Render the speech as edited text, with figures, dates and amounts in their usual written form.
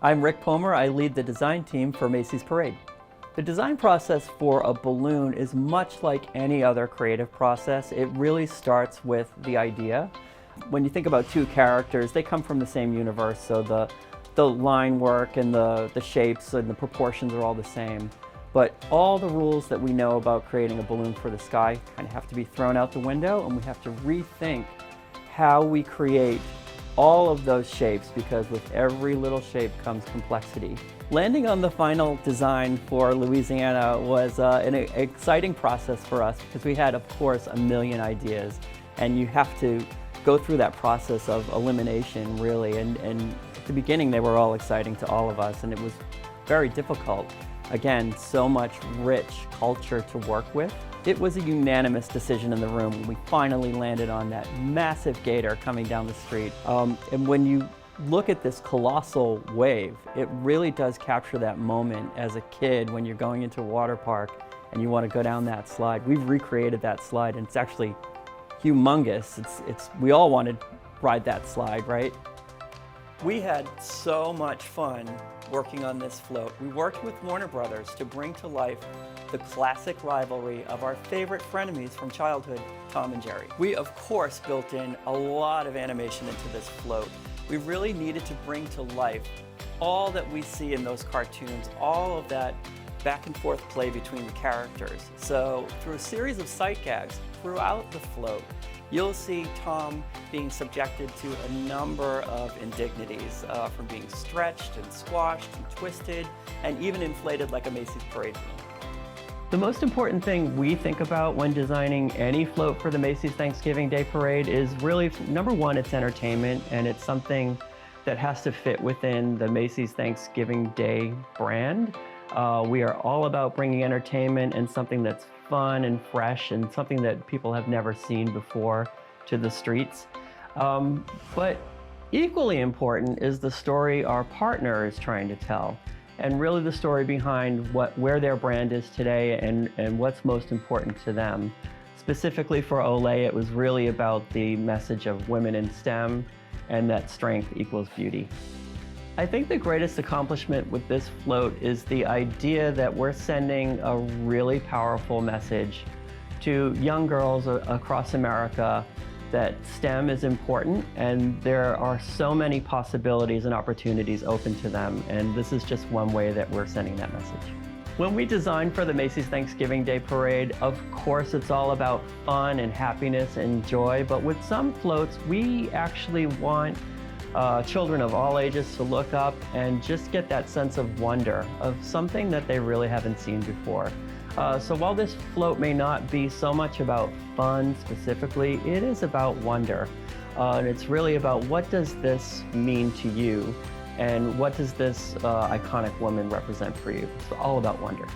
I'm Rick Pomer. I lead the design team for Macy's Parade. The design process for a balloon is much like any other creative process. It really starts with the idea. When you think about two characters, they come from the same universe, so the line work and the shapes and the proportions are all the same. But all the rules that we know about creating a balloon for the sky kind of have to be thrown out the window, and we have to rethink how we create all of those shapes, because with every little shape comes complexity. Landing on the final design for Louisiana was an exciting process for us, because we had, of course, a million ideas, and you have to go through that process of elimination, really. And at the beginning, they were all exciting to all of us, and it was very difficult. Again, so much rich culture to work with. It was a unanimous decision in the room when we finally landed on that massive gator coming down the street. And when you look at this colossal wave, it really does capture that moment as a kid when you're going into a water park and you want to go down that slide. We've recreated that slide, and it's actually humongous. We all want to ride that slide, right? We had so much fun working on this float. We worked with Warner Brothers to bring to life the classic rivalry of our favorite frenemies from childhood, Tom and Jerry. We, of course, built in a lot of animation into this float. We really needed to bring to life all that we see in those cartoons, all of that back and forth play between the characters. So through a series of sight gags throughout the float, you'll see Tom being subjected to a number of indignities, from being stretched and squashed and twisted and even inflated like a Macy's Parade balloon. The most important thing we think about when designing any float for the Macy's Thanksgiving Day Parade is really, number one, it's entertainment, and it's something that has to fit within the Macy's Thanksgiving Day brand. We are all about bringing entertainment and something that's fun and fresh and something that people have never seen before to the streets. But equally important is the story our partner is trying to tell, and really the story behind where their brand is today and what's most important to them. Specifically for Olay, it was really about the message of women in STEM and that strength equals beauty. I think the greatest accomplishment with this float is the idea that we're sending a really powerful message to young girls across America that STEM is important, and there are so many possibilities and opportunities open to them, and this is just one way that we're sending that message. When we design for the Macy's Thanksgiving Day Parade, of course it's all about fun and happiness and joy, but with some floats we actually want children of all ages to look up and just get that sense of wonder of something that they really haven't seen before. So while this float may not be so much about fun specifically, it is about wonder. And it's really about, what does this mean to you? And what does this iconic woman represent for you? It's all about wonder.